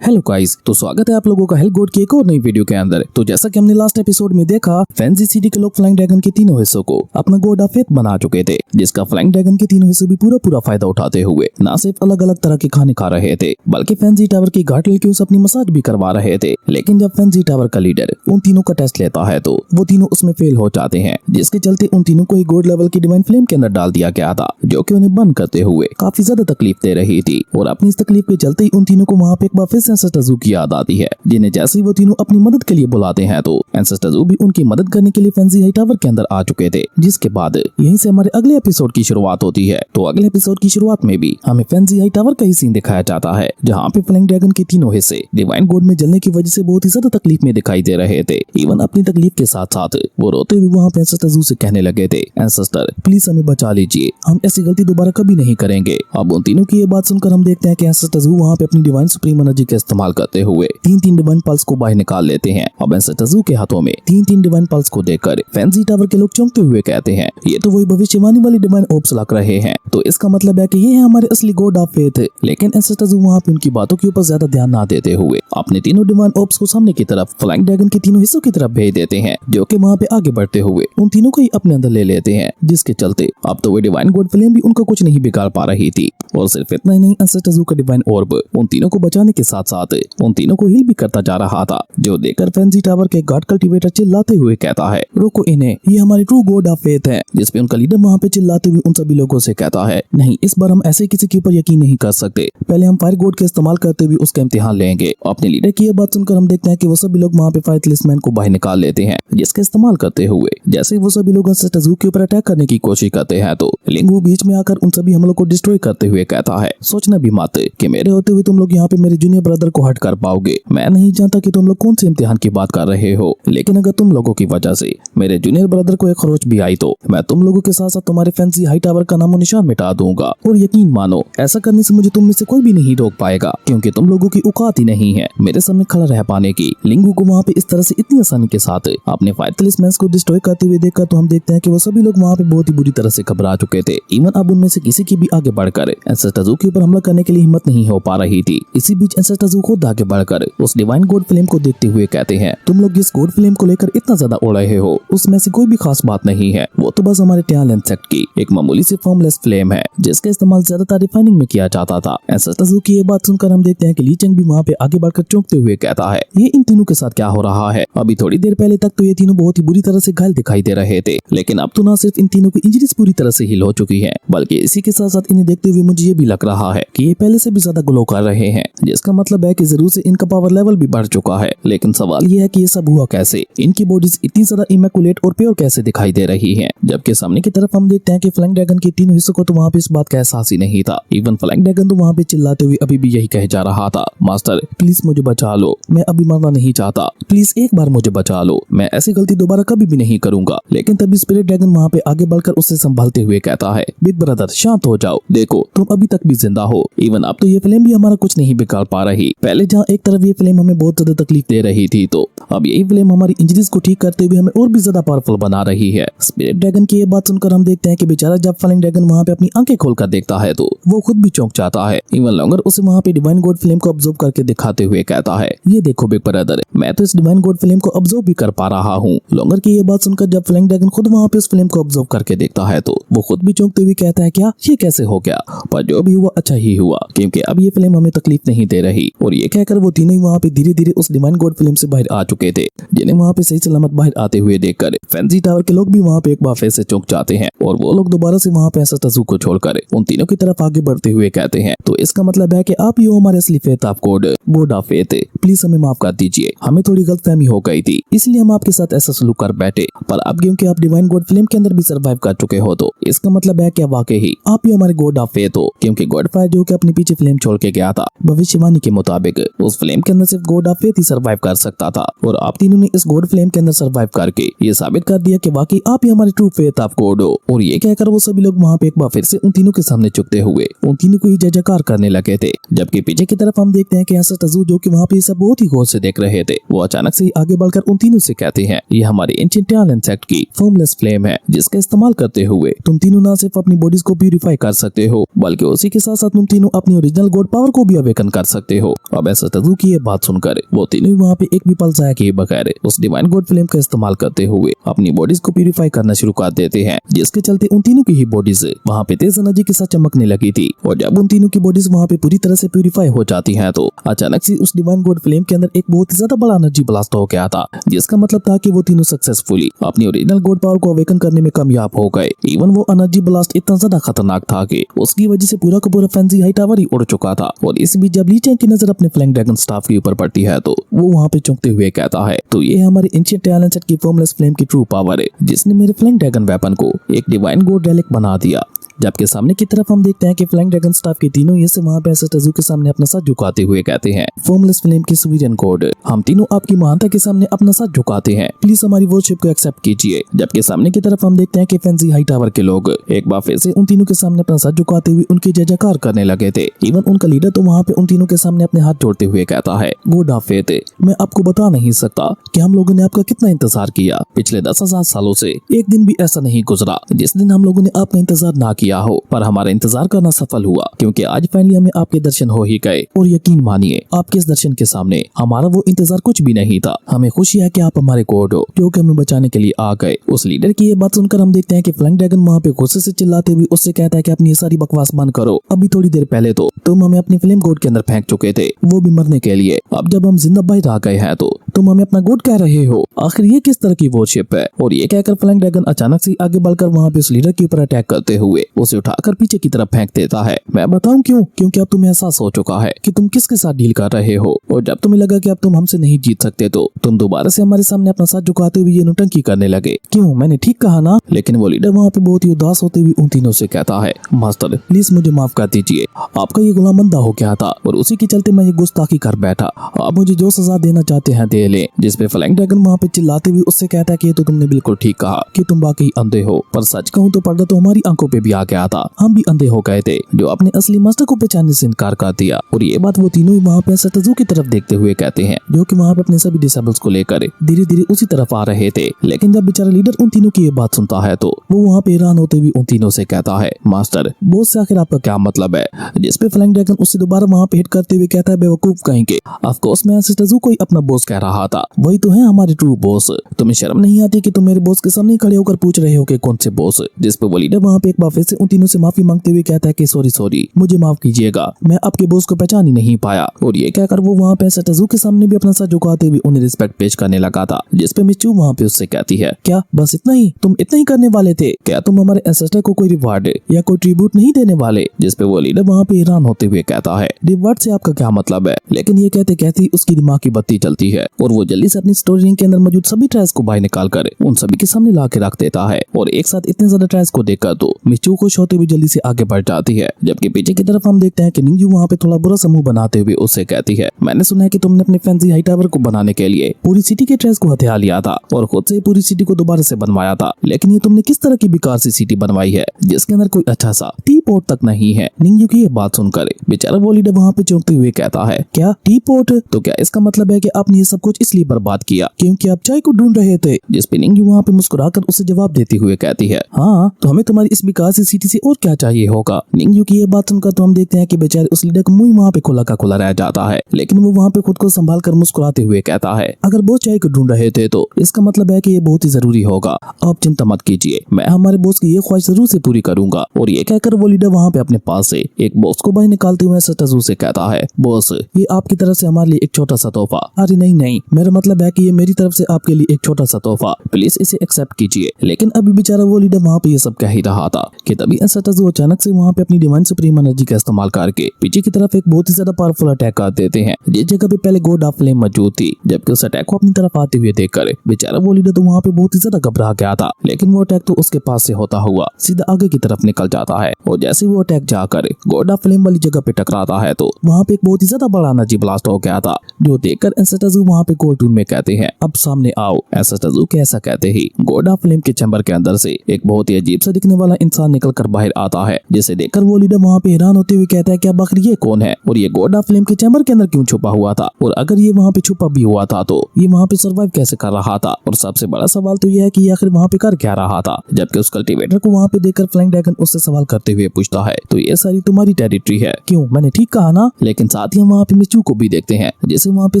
Hello guys, तो स्वागत है आप लोगों का हेल गोड की एक और नई वीडियो के अंदर। तो जैसा कि हमने लास्ट एपिसोड में देखा, फैंसी सिटी के लोग फ्लाइंग ड्रैगन के तीनों हिस्सों को अपना गोड ऑफ फेथ बना चुके थे, जिसका फ्लाइंग ड्रैगन के तीनों हिस्से भी पूरा फायदा उठाते हुए न सिर्फ अलग अलग तरह के खाने खा रहे थे, बल्कि फैंसी टावर की घाट लड़कियों से अपनी मसाज भी करवा रहे थे। लेकिन जब फैंसी टावर का लीडर उन तीनों का टेस्ट लेता है तो वो तीनों उसमें फेल हो जाते हैं, जिसके चलते उन तीनों को एक गोड लेवल की डिवाइन फ्लेम के अंदर डाल दिया गया था, जो कि उन्हें बंद करते हुए काफी ज्यादा तकलीफ दे रही थी। और अपनी इस तकलीफ के चलते ही उन तीनों को वहाँ पे एक बार फिर से एंसेस्टर ज़ू की याद आती है, जिन्हें जैसे ही वो तीनों अपनी मदद के लिए बुलाते हैं तो एंसेस्टर ज़ू भी उनकी मदद करने के लिए फैंसी हाई टावर के अंदर आ चुके थे। जिसके बाद यहीं से हमारे अगले एपिसोड की शुरुआत होती है। तो अगले एपिसोड की शुरुआत में भी हमें फैंसी हाई टावर का ही सीन दिखाया जाता है, जहाँ पे फ्लाइंग ड्रैगन के तीनों हिस्से डिवाइन गोड में जलने की वजह से बहुत ही ज्यादा तकलीफ में दिखाई दे रहे थे। इवन अपनी तकलीफ के साथ साथ वो रोते हुए वहाँ पे एंसेस्टर ज़ू से कहने लगे थे, एंसेस्टर प्लीज हमें बचा लीजिए, हम ऐसी गलती दोबारा कभी नहीं करेंगे। अब उन तीनों की ये बात सुनकर हम देखते हैं कि एंसेस्टर ज़ू वहाँ पे अपनी डिवाइन सुप्रीम एनर्जी का इस्तेमाल करते हुए तीन डिवाइन पल्स को बाहर निकाल लेते हैं। अब एंसेस्टर ज़ू के हाथों में तीन डिवाइन पल्स को देखकर फैंसी टावर के लोग चौंकते हुए कहते हैं, ये तो वही भविष्यवाणी वाली डिवाइन ओब्स लग रहे हैं, तो इसका मतलब है कि ये है हमारे असली गॉड ऑफ फेथ। लेकिन एंसेस्टर ज़ू वहाँ पे उनकी बातों के ऊपर ज्यादा ध्यान ना देते हुए अपने तीनों डिवाइन ओब्स को सामने की तरफ फ्लाइंग ड्रैगन के तीनों हिस्सों की तरफ भेज देते हैं, जो कि वहाँ पे आगे बढ़ते हुए उन तीनों को ही अपने अंदर ले लेते हैं, जिसके चलते अब तो वो डिवाइन गॉड फ्लेम भी उनका कुछ नहीं बिगाड़ पा रही थी। और सिर्फ इतना ही नहीं, एंसेस्टर ज़ू का डिवाइन ऑर्ब उन तीनों को बचाने के साथ साथ उन तीनों को हील भी करता जा रहा था, जो देखकर फैंसी टावर के गॉड कल्टीवेटर चिल्लाते हुए कहता है, रोको इन्हें, ये हमारे ट्रू गॉड ऑफ फेथ है। जिसपे उनका लीडर वहाँ पे चिल्लाते हुए उन सभी लोगों से कहता है, नहीं, इस बार हम ऐसे किसी के ऊपर यकीन नहीं कर सकते, पहले हम फायर गॉड का इस्तेमाल करते हुए उसका इम्तिहान लेंगे। अपने लीडर की ये बात सुनकर हम देखते हैं कि वो सभी लोग वहाँ पे फायर टलिस्मैन को बाहर निकाल लेते हैं, जिसका इस्तेमाल करते हुए जैसे वो सभी लोग एंसेस्टर ज़ू के ऊपर अटैक करने की कोशिश करते हैं तो लिंगू बीच में आकर उन सभी हमलों को डिस्ट्रॉय करते हुए कहता है, सोचना भी मत कि मेरे होते हुए तुम लोग यहाँ पे मेरे जूनियर ब्रदर को हट कर पाओगे। मैं नहीं जानता कि तुम लोग कौन से इम्तिहान की बात कर रहे हो, लेकिन अगर तुम लोगों की वजह से मेरे जूनियर ब्रदर को एक खरोच भी आई तो मैं तुम लोगों के साथ साथ तुम्हारे फैंसी हाई टावर का नामो निशान मिटा दूंगा। और यकीन मानो, ऐसा करने से मुझे तुम में से कोई भी नहीं रोक पाएगा, क्योंकि तुम लोगों की औकात ही नहीं है मेरे सामने खड़ा रह पाने की। लिंगू को वहाँ पे इस तरह से इतनी आसानी के साथ अपने फायर टलिस्मैन को डिस्ट्रॉय करते हुए देखकर तो हम देखते हैं कि वो सभी लोग वहाँ पे बहुत ही बुरी तरह से घबरा चुके थे। इवन अब उनमें से किसी की भी आगे बढ़कर एंसेस्टर ज़ू के ऊपर हमला करने के लिए हिम्मत नहीं हो पा रही थी। इसी बीच एंसेस्टर ज़ू खुद आगे बढ़कर उस डिवाइन गॉड फ्लेम को देखते हुए कहते हैं, तुम लोग जिस गॉड फ्लेम को लेकर इतना ज्यादा उड़ रहे हो उसमें से कोई भी खास बात नहीं है, वो तो बस हमारे ट्याल इंसेक्ट की एक मामूली सी फॉर्मलेस फ्लेम है, जिसका इस्तेमाल ज्यादातर रिफाइनिंग में किया जाता था। एंसेस्टर ज़ू की ये बात सुनकर हम देखते हैं कि ली चेंग भी वहाँ पे आगे बढ़कर चौंकते हुए कहता है, ये इन तीनों के साथ क्या हो रहा है? अभी थोड़ी देर पहले तक तो ये तीनों बहुत ही बुरी तरह से घायल दिखाई दे रहे थे, लेकिन अब तो न सिर्फ इन तीनों की इंजरीज पूरी तरह से हील हो चुकी है, बल्कि इसी के साथ साथ इन्हें देखते हुए मुझे ये भी लग रहा है कि ये पहले से भी ज्यादा ग्लो कर रहे हैं, जिसका मतलब है कि जरूर से इनका पावर लेवल भी बढ़ चुका है। लेकिन सवाल ये है कि ये सब हुआ कैसे? इनकी बॉडीज इतनी ज्यादा इमेकुलेट और प्योर कैसे दिखाई दे रही हैं? जबकि सामने की तरफ हम देखते हैं कि फ्लाइंग ड्रैगन के तीनों हिस्सों को तो वहाँ पे इस बात का एहसास ही नहीं था। इवन फ्लाइंग ड्रैगन तो वहाँ पे चिल्लाते हुए अभी भी यही कह जा रहा था, मास्टर प्लीज मुझे बचा लो, मैं अभी मरना नहीं चाहता, प्लीज एक बार मुझे बचा लो, मैं ऐसी गलती दोबारा कभी भी नहीं करूंगा। लेकिन तभी स्पिरिट ड्रैगन वहाँ पे आगे बढ़कर उससे संभालते हुए कहता है, बिग ब्रदर शांत हो जाओ, देखो तुम अभी तक भी जिंदा हो। इवन अब तो ये फ्लेम भी हमारा कुछ नहीं बिगाड़ पा रही। पहले जहाँ एक तरफ ये फ्लेम हमें बहुत ज्यादा तकलीफ दे रही थी, तो अब यही फ्लेम हमारी इंजरीज को ठीक करते हुए हमें और भी ज्यादा पावरफुल बना रही है। स्पिरिट ड्रैगन की ये बात सुनकर हम देखते हैं कि बेचारा जब फ्लाइंग ड्रैगन वहाँ पे अपनी आंखें खोलकर देखता है तो वो खुद भी चौंक जाता है। इवन लॉन्गर उसे वहाँ पे डिवाइन गॉड फ्लेम को ऑब्जर्व करके दिखाते हुए कहता है, ये देखो बिग ब्रदर, मैं तो इस डिवाइन गॉड फ्लेम को ऑब्जर्व भी कर पा रहा हूँ। लॉन्गर की ये बात सुनकर जब फ्लाइंग ड्रैगन खुद वहाँ पे उस फ्लेम को ऑब्जर्व करके देखता है तो वो खुद भी चौंकते हुए कहता है, क्या ये कैसे हो गया? पर जो भी हुआ अच्छा ही हुआ, क्योंकि अब ये फ्लेम हमें तकलीफ नहीं दे रही। और ये कहकर वो तीनों वहाँ पे धीरे धीरे उस डिवाइन गॉड फ्लेम से बाहर आ चुके थे, जिन्हें वहाँ पे सही सलामत बाहर आते हुए देखकर फैंसी टावर के लोग भी वहाँ पे एक बार फिर से चौंक जाते हैं। और वो लोग दोबारा से वहाँ पे एंसेस्टर ज़ू को छोड़कर उन तीनों की तरफ आगे बढ़ते हुए कहते हैं, तो इसका मतलब है कि आप ही हो हमारे असली faith of God, God of faith, please हमें माफ कर दीजिए, हमें थोड़ी गलतफहमी हो गई थी, इसलिए हम आपके साथ ऐसा सलूक कर बैठे। पर अब क्योंकि आप डिवाइन गॉड फ्लेम के अंदर भी सर्वाइव कर चुके हो तो इसका मतलब है कि वाकई ही आप ही हमारे गॉड ऑफ फेथ हो। क्योंकि गॉड फायर जो कि अपने पीछे फ्लेम छोड़ के गया था, भविष्यवाणी के मुताबिक उस फ्लेम के अंदर सिर्फ God of faith he survive कर सकता था। और आप तीनों ने इस गॉड फ्लेम के अंदर सर्वाइव करके ये साबित कर दिया कि वाकई आप ही हमारे ट्रू फेथ ऑफ गॉड हो। और ये कहकर वो सभी लोग वहाँ पे एक बार फिर से उन तीनों के सामने झुकते हुए उन तीनों को ही जय जयकार करने लगे थे। जबकि पीछे की तरफ हम देखते हैं कि एंसेस्टर ज़ू जो कि वहाँ पे सब सब बहुत ही गौर से देख रहे थे, वो अचानक से ही आगे बढ़कर उन तीनों से कहते हैं, ये हमारे एंशिएंट टैलेंट सेक्ट की फॉर्मलेस फ्लेम है, जिसका इस्तेमाल करते हुए तुम तीनों न सिर्फ अपनी बॉडीज को प्यूरिफाई कर सकते हो, बल्कि उसी के साथ साथ तुम तीनों अपनी ओरिजिनल गॉड पावर को भी अवेकन कर सकते हो। अब एंसेस्टर्स की ये बात सुनकर वो तीनों ही वहाँ पे एक भी पल जाया किए बगैर उस डिवाइन गॉड फ्लेम का इस्तेमाल करते हुए अपनी बॉडीज को प्यूरिफाई करना शुरू कर देते हैं, जिसके चलते उन तीनों की ही बॉडीज वहाँ पे तेज एनर्जी के साथ चमकने लगी थी। और जब उन तीनों की बॉडीज वहाँ पे पूरी तरह से प्यूरिफाई हो जाती हैं, तो अचानक से उस डिवाइन गॉड फ्लेम के अंदर एक बहुत ही ज्यादा बड़ा एनर्जी ब्लास्ट हो गया था, जिसका मतलब था कि वो तीनों सक्सेसफुली अपनी ओरिजिनल गॉड पावर को अवेकन करने में कामयाब हो गए। इवन वो एनर्जी ब्लास्ट इतना ज्यादा खतरनाक था कि उसकी वजह से पूरा का पूरा फैंसी हाई टावर ही उड़ चुका था। और इस बीच जब ली चैंग की नजर अपने फ्लैंग ड्रैगन स्टाफ के ऊपर पड़ती है, तो वो वहाँ पे चौंकते हुए कहता है, तो ये हमारे एंशिएंट टैलेंट सेट की फॉर्मलेस फ्लेम की ट्रू पावर है, जिसने मेरे फ्लैंग ड्रैगन वेपन को एक डिवाइन गॉड रेलिक बना दिया। जबकि सामने की तरफ हम देखते हैं कि फ्लाइंग ड्रैगन स्टाफ के तीनों ये से वहाँ पे एंसेस्टर्स के सामने अपना सर झुकाते हुए कहते हैं, फॉर्मलेस फ्लेम की सुवीरियन गॉड, हम तीनों आपकी महानता के सामने अपना सर झुकाते हैं, प्लीज हमारी वर्शिप को एक्सेप्ट कीजिए। जबकि सामने की तरफ हम देखते हैं कि फैंसी हाई टावर के लोग एक बार फिर से उन तीनों के सामने अपना सर झुकाते हुए उनकी जय जयकार करने लगे थे। इवन उनका लीडर तो वहाँ पे उन तीनों के सामने अपने हाथ जोड़ते हुए कहता है, गॉड ऑफ फेथ, मैं आपको बता नहीं सकता कि हम लोगों ने आपका कितना इंतजार किया। पिछले 10,000 सालों से एक दिन भी ऐसा नहीं गुजरा जिस दिन हम लोगों ने आपका इंतजार ना किया हो, पर हमारा इंतजार करना सफल हुआ, क्योंकि आज फाइनली हमें आपके दर्शन हो ही गए। और यकीन मानिए, आपके इस दर्शन के सामने हमारा वो इंतजार कुछ भी नहीं था। हमें खुशी है कि आप हमारे गॉड हो, जो कि हमें बचाने के लिए आ गए। उस लीडर की ये बात सुनकर हम देखते हैं कि फ्लाइंग ड्रैगन वहाँ पे गुस्से से चिल्लाते हुए उससे कहता है कि अपनी ये सारी बकवास बंद करो। अभी थोड़ी देर पहले तो तुम हमें अपनी फ्लेम गॉड के अंदर फेंक चुके थे, वो भी मरने के लिए। अब जब हम जिंदा बाहर आ गए हैं, तो तुम हमें अपना गॉड कह रहे हो। आखिर ये किस तरह की वर्शिप है? और ये कहकर फ्लाइंग ड्रैगन अचानक से आगे बढ़कर वहाँ पे उस लीडर के ऊपर अटैक करते हुए उसे उठाकर पीछे की तरफ फेंक देता है। मैं बताऊं क्यों? क्योंकि अब तुम्हें एहसास हो चुका है कि तुम किसके साथ डील कर रहे हो। और जब तुम्हें लगा कि अब तुम हमसे नहीं जीत सकते, तो तुम दोबारा से हमारे सामने अपना साथ झुकाते हुए ये नौटंकी करने लगे। क्यों? मैंने ठीक कहा ना? लेकिन वो लीडर वहाँ पे बहुत ही उदास होते हुए उन तीनों से कहता है, मास्टर प्लीज मुझे माफ कर दीजिए, आपका ये गुलाम बंदा हो गया था और उसी के चलते मैं ये गुस्ताखी कर बैठा। आप मुझे जो सजा देना चाहते हैं दे ले। जिस पे फ्लाइंग ड्रैगन वहाँ पे चिल्लाते हुए उससे कहता है कि ये तो तुमने बिल्कुल ठीक कहा कि तुम वाकई अंधे हो, पर सच कहूँ तो पर्दा तो हमारी आंखों पे भी आ गया था। हम भी अंधे हो गए थे जो अपने असली मास्टर को पहचानने से इनकार कर दिया। और ये बात वो तीनों वहाँ पे एंसेस्टर्स की तरफ देखते हुए कहते हैं, जो कि वहाँ पे अपने सभी डिसेबल्स को लेकर धीरे धीरे उसी तरफ आ रहे थे। लेकिन जब बेचारा लीडर उन तीनों की ये बात सुनता है, तो वो वहाँ पे हैरान होते हुए उन तीनों से कहता है, मास्टर बॉस से आखिर आपका क्या मतलब है? जिस पे फ्लाइंग ड्रैगन उससे दोबारा वहाँ पे हिट करते हुए कहता है, बेवकूफ कहेंगे, ऑफ कोर्स मैं एंसेस्टर्स को ही अपना बॉस कह रहा था, वही तो है हमारे ट्रू बॉस। तुम्हें शर्म नहीं आती कि तुम मेरे बॉस के सामने खड़े होकर पूछ रहे हो कि कौन से बॉस? जिस पे वो लीडर वहाँ पे एक बार फिर से उन तीनों से माफी मांगते हुए कहता है कि सॉरी मुझे माफ कीजिएगा, मैं आपके बॉस को पहचान ही नहीं पाया। और ये कहकर वो वहाँ पे एंसेस्टर्स के सामने भी अपना सर झुकाते हुए उन्हें रिस्पेक्ट पेश करने लगा था। जिस पे मिचू वहाँ पे उससे कहती है, क्या बस इतना ही? तुम इतना ही करने वाले थे? क्या तुम हमारे एंसेस्टर को कोई रिवार्ड या कोई ट्रिब्यूट नहीं देने वाले? जिस पे वो लीडर वहाँ पे हैरान होते हुए कहता है, रिवार्ड से आपका क्या मतलब है? लेकिन ये कहते कहते उसकी दिमाग की बत्ती चलती है और वो जल्दी से अपनी स्टोरी रिंग के अंदर मौजूद सभी ट्रायल्स को बाहर निकाल कर उन सभी के सामने ला के रख देता है। और एक साथ इतने ज्यादा ट्रायल्स को देखकर तो मिचू खुश होते हुए जल्दी से आगे बढ़ जाती है। जबकि पीछे की तरफ हम देखते हैं कि निंगयू वहाँ पे थोड़ा बुरा समूह बनाते हुए उससे कहती है, मैंने सुना है कि तुमने अपने फैंसी हाई टावर को बनाने के लिए पूरी सिटी के ट्रायल्स को हथिया लिया था और खुद से पूरी सिटी को दोबारा से बनवाया था। लेकिन ये तुमने किस तरह की बेकार सी सिटी बनवाई है जिसके अंदर कोई अच्छा सा टी पोट तक नहीं है? निंगयू की ये बात सुनकर बेचारा वो लीडर वहाँ पे चौंकते हुए कहता है, क्या टी पोट? तो क्या इसका मतलब है कि आपने ये सब कुछ इसलिए बर्बाद किया क्योंकि आप चाय को ढूंढ रहे थे? जिस पे निंगयू वहाँ पे मुस्कुराकर उसे जवाब देते हुए कहती है, हाँ तो हमें तुम्हारी इस बेकार सी सिटी से और क्या चाहिए होगा। निंगयू की ये बात सुनकर तो हम देखते हैं कि बेचारे उस लीडर का मुंह वहाँ पे खुला का खुला रह जाता है। लेकिन वो वहाँ पे खुद को संभाल कर मुस्कुराते हुए कहता है, अगर बॉस चाय को ढूंढ रहे थे तो इसका मतलब है कि ये बहुत ही जरूरी होगा। आप चिंता मत कीजिए, मैं हमारे बॉस की ये ख्वाहिश जरूर से पूरी करूंगा। और ये कहकर वो लीडर वहाँ पे अपने पास से एक बॉक्स को बाहर निकालते हुए एंसेस्टर्स से कहता है, बॉस ये आपकी तरफ से हमारे लिए एक छोटा सा तोहफा। अरे नहीं, मेरा मतलब है कि ये मेरी तरफ से आपके लिए एक छोटा सा तोहफा, प्लीज इसे एक्सेप्ट कीजिए। लेकिन अभी बेचारा वो लीडर वहाँ पे ये सब कह ही रहा था कि तभी एंसेस्टर्स अचानक से वहाँ पे अपनी डिवाइन सुप्रीम एनर्जी का इस्तेमाल करके पीछे की तरफ एक बहुत ही ज्यादा पावरफुल अटैक कर देते हैं, जिस जगह पे पहले गॉड ऑफ फ्लेम मौजूद थी। जबकि उस अटैक को अपनी तरफ आते हुए देखकर बेचारा वो लीडर तो वहाँ पे बहुत ही ज्यादा घबरा गया था। लेकिन वो अटैक तो उसके पास से होता हुआ सीधा आगे की तरफ निकल जाता है और जैसे वो अटैक जाकर गॉड ऑफ फ्लेम वाली जगह पे टकराता है, तो वहाँ पे एक बहुत ही ज्यादा बड़ा एनर्जी ब्लास्ट हो गया था, जो देखकर एंसेस्टर्स वहाँ वहाँ पे कोर्ट रूम में कहते हैं अब सामने आओ। ऐसा टजुकी ऐसा कहते ही गोडा फिल्म के चैम्बर के अंदर से एक बहुत ही अजीब सा दिखने वाला इंसान निकल कर बाहर आता है, जिसे देखकर वो लीडर वहाँ पे हैरान होते हुए कहता है कि अब आखिर ये कौन है और ये गोडा फिल्म के चैम्बर के अंदर क्यों छुपा हुआ था, और अगर ये वहाँ पे छुपा भी हुआ था तो ये वहाँ पे सर्वाइव कैसे कर रहा था, और सबसे बड़ा सवाल तो यह है कि ये आखिर वहाँ पे कर क्या रहा था। जबकि उस कल्टीवेटर को वहाँ पे देखकर फ्लाइंग ड्रैगन उससे सवाल करते हुए पूछता है तो ये सारी तुम्हारी टेरिटरी है, क्यों मैंने ठीक कहा ना। लेकिन साथ ही हम वहाँ पे मिचू को भी देखते हैं, जिसे वहाँ पे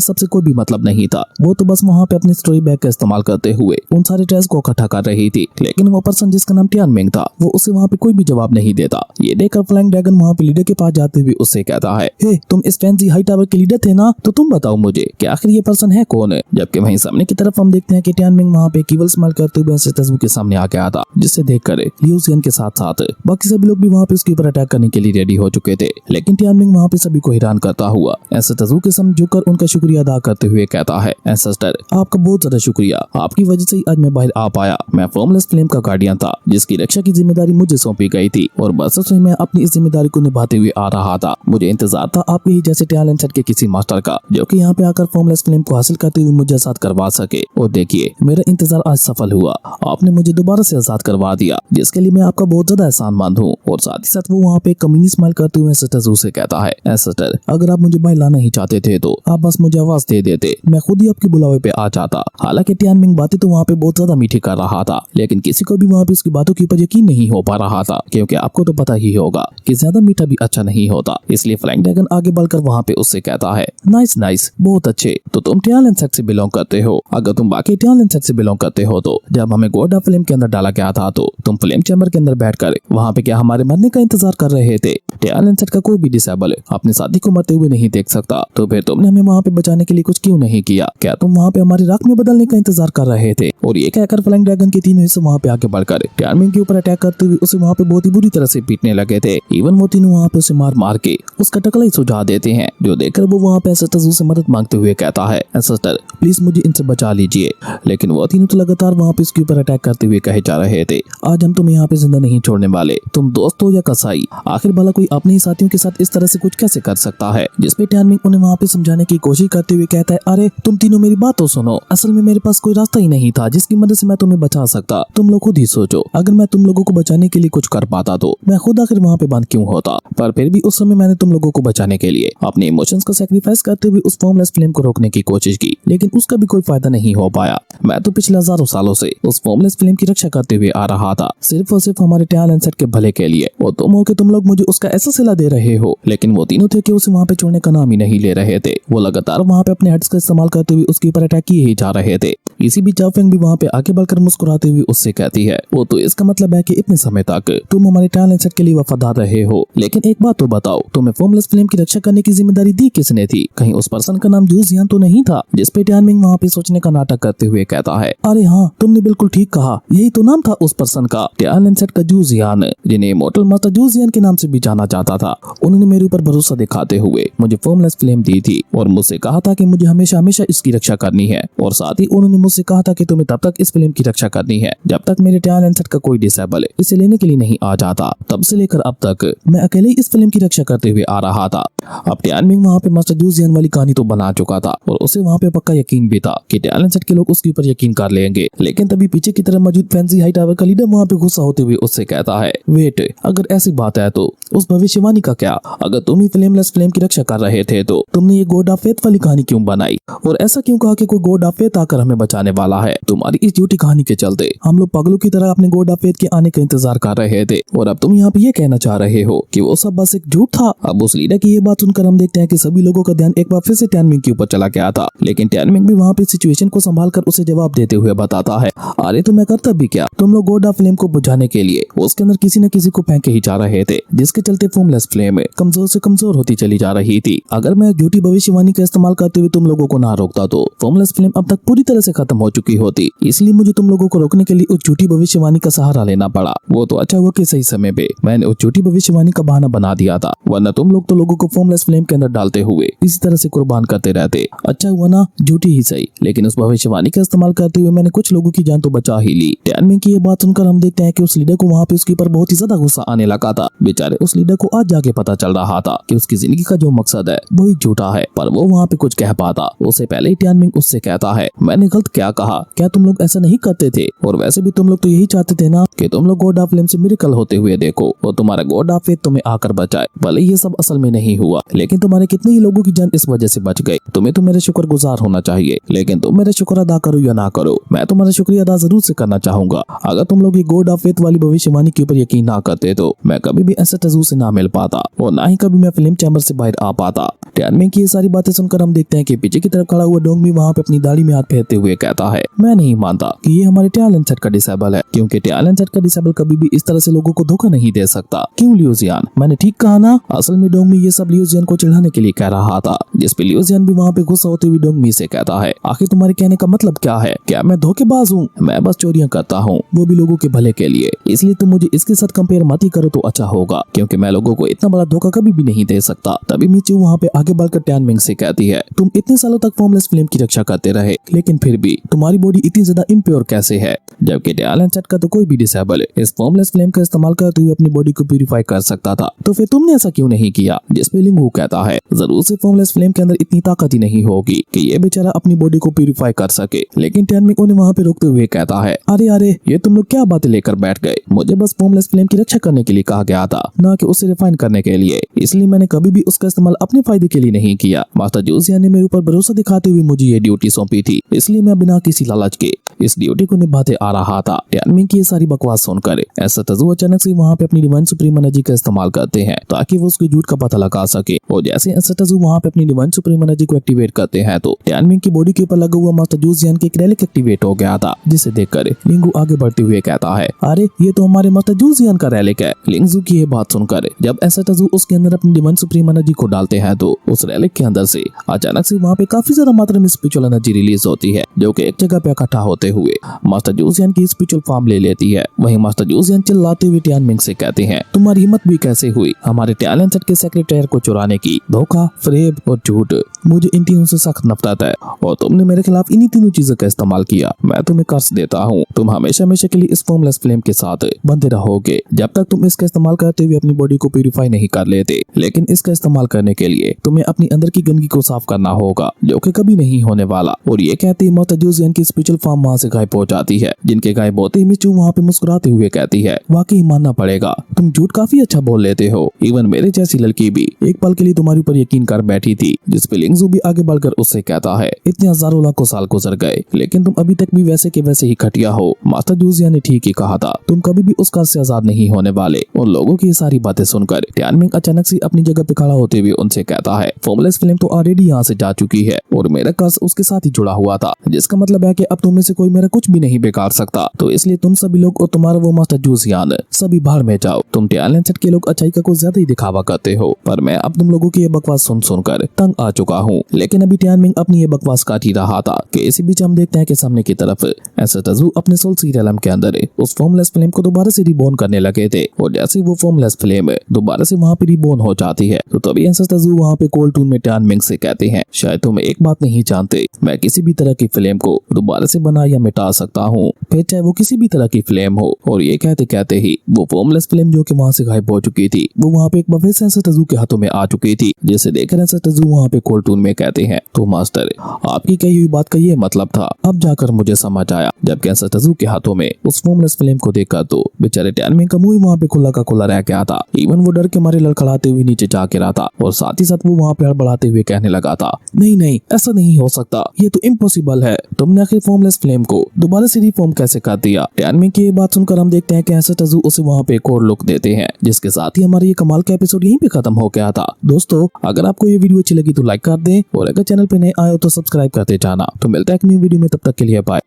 सबसे कोई भी मतलब नहीं था, वो तो बस वहाँ पे अपनी स्टोरी बैग का इस्तेमाल करते हुए उन सारे ट्रेस को इकट्ठा कर रही थी। लेकिन वो पर्सन जिसका नाम टियानमिंग था वो उसे वहाँ पे कोई भी जवाब नहीं देता। ये देखकर फ्लाइंग ड्रैगन वहाँ पे लीडर के पास जाते हुए उससे कहता है हे तुम इस फैंसी हाई टावर के लीडर थे ना, तो तुम बताओ मुझे कि आखिर ये पर्सन है कौन है। जबकि वहीं सामने की तरफ हम देखते हैं कि टियानमिंग वहाँ पे केवल स्माइल करते हुए ऐसे तस्वीर के सामने आ गया था, जिससे देखकर लियू जियान के साथ साथ बाकी सभी लोग भी वहाँ पे उसके ऊपर अटैक करने के लिए रेडी हो चुके थे। लेकिन टियानमिंग वहाँ पे सभी को हैरान करता हुआ ऐसे तस्वीर के सामने झुककर उनका शुक्रिया अदा करते हुए कहता है एंसेस्टर आपका बहुत ज्यादा शुक्रिया, आपकी वजह से ही आज मैं बाहर आ पाया। मैं फॉर्मलेस फ्लेम का गार्डियन था जिसकी रक्षा की जिम्मेदारी मुझे सौंपी गई थी और बस से मैं अपनी इस जिम्मेदारी को निभाते हुए आ रहा था। मुझे इंतजार था आपके ही जैसे टैलेंट सेट के किसी मास्टर का जो कि यहाँ पे आकर फॉर्मलेस फ्लेम को हासिल करते हुए मुझे आजाद करवा सके, और देखिए मेरा इंतजार आज सफल हुआ, आपने मुझे दोबारा से आजाद करवा दिया, जिसके लिए मैं आपका बहुत ज्यादा एहसानमंद हूँ। और साथ ही साथ वो वहाँ पे कमीनी स्माइल करते हुए एंसेस्टर से कहता है एंसेस्टर अगर आप मुझे बाहर लाना ही चाहते थे तो आप बस मुझे आवाज दे देते, मैं खुद ही आपके बुलावे पे आ जाता। हालांकि टियानमिंग बातें तो वहाँ पे बहुत ज्यादा मीठी कर रहा था, लेकिन किसी को भी वहाँ पे उसकी बातों के ऊपर यकीन नहीं हो पा रहा था, क्योंकि आपको तो पता ही होगा कि ज्यादा मीठा भी अच्छा नहीं होता। इसलिए फ्लाइंग ड्रैगन आगे बढ़कर वहाँ पे उससे कहता है नाइस नाइस बहुत अच्छे, तो तुम टैलेंट सेट से बिलोंग करते हो। अगर तुम बाकी टैलेंट सेट से बिलोंग करते हो तो जब हमें गोडा फिल्म के अंदर डाला गया था तो तुम फिल्म चैम्बर के अंदर बैठकर वहाँ पे क्या हमारे मरने का इंतजार कर रहे थे। टैलेंट सेट का कोई भी डिसेबल अपने साथी को मरते हुए नहीं देख सकता, तो फिर तुमने हमें वहाँ पे बचाने के लिए कुछ क्यों नहीं किया? क्या तुम वहाँ पे हमारी राख में बदलने का इंतजार कर रहे थे? और ये कहकर फ्लाइंग ड्रैगन के तीनों हिस्से वहाँ पे आगे बढ़कर टियानमिंग के ऊपर अटैक करते हुए उसे वहाँ पे बहुत ही बुरी तरह से पीटने लगे थे। इवन वो तीनों वहाँ पे उसे मार मार के उसका टकला ही सुझा देते हैं, जो देखकर वो वहाँ पे एंसेस्टर से मदद मांगते हुए कहता है एंसेस्टर प्लीज मुझे इनसे बचा लीजिए। लेकिन वो तीनों तो लगातार वहाँ पे उसके ऊपर अटैक करते हुए कहे जा रहे थे आज हम तुम्हें यहाँ पे जिंदा नहीं छोड़ने वाले, तुम दोस्त हो या कसाई, आखिर भला कोई अपने ही साथियों के साथ इस तरह से कुछ कैसे कर सकता है। जिसपे टियानमिंग उन्हें वहाँ पे समझाने की कोशिश करते हुए कहता है अरे तुम तीनों मेरी बात तो सुनो, असल में मेरे पास कोई रास्ता ही नहीं था जिसकी मदद से मैं तुम्हें बचा सकता। तुम लोग खुद ही सोचो, अगर मैं तुम लोगों को बचाने के लिए कुछ कर पाता तो मैं खुद आखिर वहाँ पे बंद क्यों होता। पर फिर भी उस समय मैंने तुम लोगों को बचाने के लिए अपने इमोशंस को सैक्रिफाइस करते हुए उस फॉर्मलेस फ्लेम को रोकने की कोशिश की, लेकिन उसका भी कोई फायदा नहीं हो पाया। मैं तो पिछले हजारों सालों से उस फॉर्मलेस फ्लेम की रक्षा करते हुए आ रहा था, सिर्फ और सिर्फ हमारे टैलेंट सेट के भले के लिए, और तुम हो कि तुम लोग मुझे उसका ऐसा सिला दे रहे हो। लेकिन वो तीनों थे कि उसे वहाँ पे छोड़ने का नाम ही नहीं ले रहे थे, वो लगातार वहाँ पे अपने हेड्स का इस्तेमाल करते हुए उसके ऊपर अटैक किए ही जा रहे थे। इसी बीच चाओफेंग भी वहाँ पे आगे बढ़कर मुस्कुराते हुए उससे कहती है वो तो इसका मतलब है कि इतने समय तक तुम हमारे टैलेंट सेट के लिए वफादार रहे हो। लेकिन एक बात तो बताओ, तुम्हें फॉर्मलेस फ्लेम की रक्षा करने की जिम्मेदारी दी किसने थी? कहीं उस पर्सन का नाम जू जियान तो नहीं था? जिसपे टियानमिंग वहाँ पे सोचने का नाटक करते हुए कहता है अरे हाँ तुमने बिल्कुल ठीक कहा, यही तो नाम था उस पर्सन का, टैलेंट सेट का जू जियान, जिन्हें इमॉर्टल मास्टर जू जियान के नाम से भी जाना जाता था। उन्होंने मेरे ऊपर भरोसा दिखाते हुए मुझे फॉर्मलेस फ्लेम दी थी और मुझसे कहा था कि मुझे हमेशा हमेशा इसकी रक्षा करनी है, और साथ ही उन्होंने मुझसे कहा था कि तुम्हें तब तक इस फिल्म की रक्षा करनी है जब तक मेरे टैलेंट सेट का कोई डिसेबल इसे लेने के लिए नहीं आ जाता। तब से लेकर अब तक मैं अकेले ही इस फिल्म की रक्षा करते हुए आ रहा था। अब टियानमिंग वहाँ पे मास्टर जू जियान वाली कहानी तो बना चुका था और उसे वहाँ पे पक्का यकीन भी था कि टैलेंट सेट के लोग उसके ऊपर यकीन कर लेंगे। लेकिन तभी पीछे की तरफ मौजूद फैंसी हाई टावर का लीडर वहाँ पे गुस्सा होते हुए उससे कहता है वेट, अगर ऐसी बात है तो उस भविष्यवाणी का क्या? अगर तुम ही फ्लेमलेस फ्लेम की रक्षा कर रहे थे तो तुमने ये गॉड ऑफ फेथ वाली कहानी क्यों बनाई, और ऐसा क्यों कहा कि कोई गॉड ऑफ फेथ आकर हमें बचाने वाला है? तुम्हारी इस झूठी कहानी के चलते हम लोग पागलों की तरह अपने गॉड ऑफ फेथ के आने का इंतजार कर रहे थे, और अब तुम यहाँ पे ये कहना चाह रहे हो कि वो सब बस एक झूठ था। अब उस लीडर की ये बात सुनकर हम देखते हैं कि सभी लोगों का ध्यान एक बार फिर से टियानमिंग के ऊपर चला गया था। लेकिन टियानमिंग भी वहाँ पे सिचुएशन को संभाल कर उसे जवाब देते हुए बताता है अरे तो मैं करता भी क्या, तुम लोग गॉड ऑफ फ्लेम को बुझाने के लिए उसके अंदर किसी न किसी को फेंके ही जा रहे थे, जिसके चलते फॉर्मलेस फ्लेम कमजोर से कमजोर होती चली जा रही थी। अगर मैं झूठी भविष्यवाणी का इस्तेमाल करते हुए तुम लोगों को ना रोकता तो फॉर्मलेस फ्लेम अब तक पूरी तरह से खत्म हो चुकी होती, इसलिए मुझे तुम लोगों को रोकने के लिए उस झूठी भविष्यवाणी का सहारा लेना पड़ा। वो तो अच्छा हुआ कि सही समय पे मैंने उस झूठी भविष्यवाणी का बहाना बना दिया था, वरना तुम लोग तो लोगों को फॉर्मलेस फ्लेम के अंदर डालते हुए इसी तरह से कुर्बान करते रहते। अच्छा हुआ ना, झूठी ही सही, लेकिन उस भविष्यवाणी का इस्तेमाल करते हुए मैंने कुछ लोगों की जान तो बचा ही ली। टियानमिंग की ये बात सुनकर हम देखते हैं कि उस लीडर को वहाँ पे उसके ऊपर बहुत ही ज्यादा गुस्सा आने लगा था। बेचारे उस लीडर को आज जाके पता चल रहा था कि उसकी जिंदगी का जो मकसद है वही झूठा है, पर वो वहाँ पे कुछ कह पाता उससे पहले ही टियानमिंग उससे कहता है, मैंने गलत क्या कहा, क्या तुम लोग ऐसा नहीं करते थे? और वैसे भी तुम लोग तो यही चाहते थे ना कि तुम लोग गॉड ऑफ फ्लेम से मिरेकल होते हुए देखो और तुम्हारा गॉड ऑफ फेथ तुम्हें आकर बचाए। भले ये सब असल में नहीं हुआ, लेकिन तुम्हारे कितने ही लोगों की जान इस वजह से बच गई। तुम्हें तो मेरे शुक्रगुजार होना चाहिए, लेकिन तुम मेरे शुक्र अदा करो या ना करो, मैं तुम्हारा शुक्रिया अदा जरूर से करना चाहूंगा। अगर तुम लोग ये गॉड ऑफ फेथ वाली भविष्यवाणी के ऊपर यकीन ना करते तो मैं कभी भी एंसेटजू से ना मिल पाता और ना ही कभी मैं फ्लेम चैम्बर से बाहर आ पाता। टियानमिंग की ये सारी बातें सुनकर हम देखते हैं कि पीछे की तरफ खड़ा हुआ डोंगमी वहाँ पे अपनी दाढ़ी में हाथ फेरते हुए कहता है, मैं नहीं मानता कि ये हमारे टैलेंट सेट का डिसेबल है, क्योंकि टैलेंट सेट का डिसेबल कभी भी इस तरह से लोगों को धोखा नहीं दे सकता। क्यों लियूजियन, मैंने ठीक कहा ना? असल में डोंगमी ये सब लियूजियन को चिढ़ाने के लिए कह रहा था, जिस पे लियूजियन भी वहाँ पे गुस्सा होते हुए डोंगमी से कहता है, आखिर तुम्हारे कहने का मतलब क्या है? क्या मैं धोखेबाज हूँ? मैं बस चोरियां करता हूँ, वो भी लोगों के भले के लिए, इसलिए तुम मुझे इसके साथ कंपेयर मत ही करो तो अच्छा होगा, क्योंकि मैं लोगों को इतना बड़ा धोखा कभी भी नहीं दे सकता। तभी मिचू वहाँ पे आगे बढ़कर टियानमिंग से कहती है, तुम इतने सालों तक फॉर्मलेस फ्लेम की रक्षा करते रहे, लेकिन फिर भी तुम्हारी बॉडी इतनी ज्यादा इम्प्योर कैसे है? जबकि टैलेंट सेट का तो कोई भी डिसेबल इस फॉर्मलेस फ्लेम का इस्तेमाल करते हुए अपनी बॉडी को प्यूरिफाई कर सकता था, तो फिर तुमने ऐसा क्यों नहीं किया? जिस पे लिंगू कहता है, जरूर से फॉर्मलेस फ्लेम के अंदर इतनी ताकत ही नहीं होगी कि ये बेचारा अपनी बॉडी को प्यूरिफाई कर सके। लेकिन टियानमिंग उन्हें वहाँ पे रोकते हुए कहता है, अरे अरे ये तुम लोग क्या बातें लेकर बैठ गए? मुझे बस फॉर्मलेस फ्लेम की रक्षा करने के लिए कहा गया था, न कि उसे रिफाइन करने के लिए, इसलिए मैंने कभी भी उसका इस्तेमाल अपने फायदे के लिए नहीं किया। मास्टर जूजियन ने मेरे ऊपर भरोसा दिखाते हुए मुझे ये ड्यूटी सौंपी थी, इसलिए मैं बिना किसी लालच के इस ड्यूटी को निभाते आ रहा था। टियानमिंग की ये सारी बकवास सुनकर एंसेटजू अचानक से वहाँ पे अपनी डिवाइन सुप्रीम एनर्जी का इस्तेमाल करते हैं ताकि वो उसके झूठ का पता लगा सके। और जैसे एंसेटजू वहाँ पे अपनी डिवाइन सुप्रीम एनर्जी को एक्टिवेट करते हैं तो टियानमिंग की बॉडी के ऊपर लगा हुआ मास्टर जूजियन के रेलिक एक्टिवेट हो गया था, जिसे देखकर लिंगू आगे बढ़ते हुए कहता है, अरे ये तो हमारे मास्टर जूजियन का रेलिक है। लिंगजू की ये बात सुनकर जब एंसेटजू उसके अंदर अपनी डिवाइन सुप्रीम एनर्जी को डालते हैं तो उस रेलिक के अंदर से अचानक से वहाँ पे काफी ज्यादा मात्रा में स्पिरिचुअल एनर्जी रिलीज होती है, जो कि एक जगह पे इकट्ठा होते हुए मास्टर जूजियन की स्पिरिचुअल फॉर्म ले लेती है। वहीं मास्टर जूजियन चिल्लाते हुए टियानमिंग से कहते हैं, तुम्हारी हिम्मत भी कैसे हुई हमारे टैलेंट सेट के सेक्रेटरी को चुराने की? धोखा, फ्रेब और झूठ, मुझे इन तीनों से सख्त नफरत है और तुमने मेरे खिलाफ इन्हीं तीनों चीजों का इस्तेमाल किया। मैं तुम्हें कर्ज देता हूँ, तुम हमेशा हमेशा के लिए इस फॉर्मलेस फ्लेम के साथ बंधे रहोगे जब तक तुम इसका इस्तेमाल करते हुए अपनी बॉडी को प्यूरिफाई नहीं कर लेते। लेकिन इसका इस्तेमाल करने के लिए तुम्हें अपनी अंदर की गंदगी को साफ करना होगा, जो कि कभी नहीं होने वाला। और ये कहते ही मास्टर जूजियन की स्पिरिचुअल फॉर्म वहाँ से गायब हो जाती है, जिनके गायब होते ही मिचू वहाँ पे मुस्कुराते हुए कहती है, वाकई मानना पड़ेगा तुम झूठ काफी अच्छा बोल लेते हो। इवन मेरे जैसी लड़की भी एक पल के लिए तुम्हारे ऊपर यकीन कर बैठी थी। जिस पे लिंगजू भी आगे बढ़कर उससे कहता है, इतने हजारों लाखों साल गुजर गए लेकिन तुम अभी तक भी वैसे के वैसे ही खटिया हो। मास्टर जूजियन ने ठीक ही कहा था, तुम कभी भी उस कर्ज से आजाद नहीं होने वाले। उन लोगों की ये सारी बातें सुनकर टियानमिंग अचानक से अपनी जगह पे खड़ा होते हुए उनसे कहता है, फॉर्मलेस फ्लेम तो ऑलरेडी यहाँ से जा चुकी है और मेरा कर्ज उसके साथ ही जुड़ा हुआ था, जिसका मतलब है कि अब तुम में से कोई मेरा कुछ भी नहीं बिगाड़ सकता। तो इसलिए तुम सभी लोग और तुम्हारा वो मास्टर जूजियन सभी बाहर में जाओ। तुम टैलेंट सेट के लोग अच्छाई का कुछ ज्यादा ही दिखावा करते हो, पर मैं अब तुम लोगों की ये बकवास सुनकर तंग आ चुका हूँ। लेकिन अभी टियानमिंग अपनी ये बकवास काट ही रहा था कि इसी बीच हम देखते हैं कि सामने की तरफ एंसेटजू अपने सोल सीरियलम के अंदर उस फॉर्मलेस फ्लेम को दोबारा से रिबोर्न करने लगे थे। और जैसे वो फॉर्मलेस फ्लेम दोबारा से वहाँ पे रिबोर्न हो जाती है तो तभी एंसेटजू वहाँ पे कोल्ड टून में टियानमिंग से कहते हैं, शायद तुम एक बात नहीं जानते, मैं किसी भी तरह की फ्लेम को दोबारा से बना या मिटा सकता हूँ, फिर चाहे वो किसी भी तरह की फ्लेम हो। और ये कहते कहते ही वो फॉर्मलेस फ्लेम जो कि वहाँ से गायब हो चुकी थी वो वहाँ पे एक बफे से एंसेटजू के हाथों में आ चुकी थी, जिसे देखकर एंसेटजू वहाँ पे कोल्ड टून में कहते हैं, तो मास्टर आपकी कही हुई बात का ये मतलब था, अब जाकर मुझे समझ आया। जबकि एंसेटजू के हाथों में उस फॉर्मलेस फ्लेम को देखकर तो बेचारे टियानमिंग का मुंह वहाँ पे खुला का खुला रह गया था। इवन वो डर के मारे लड़खड़ाते हुए नीचे जा गिरा था और साथ ही साथ वो वहाँ पे हड़बड़ाते हुए कहने लगा था, नहीं नहीं ऐसा नहीं हो सकता, ये तो इम्पॉसिबल है, तुमने आखिर फॉर्मलेस फ्लेम को दोबारा से रिफॉर्म कैसे कर दिया? टियानमिंग की ये बात सुनकर हम देखते हैं कि एंसेटजू उसे वहाँ पे एक और लुक देते हैं, जिसके साथ ही हमारा ये कमाल का एपिसोड यहीं पे खत्म हो गया था। दोस्तों अगर आपको ये वीडियो अच्छी लगी तो लाइक कर दें और अगर चैनल पे नए आए हो तो सब्सक्राइब करते जाना। तो मिलता है एक न्यू वीडियो में, तब तक के लिए बाय।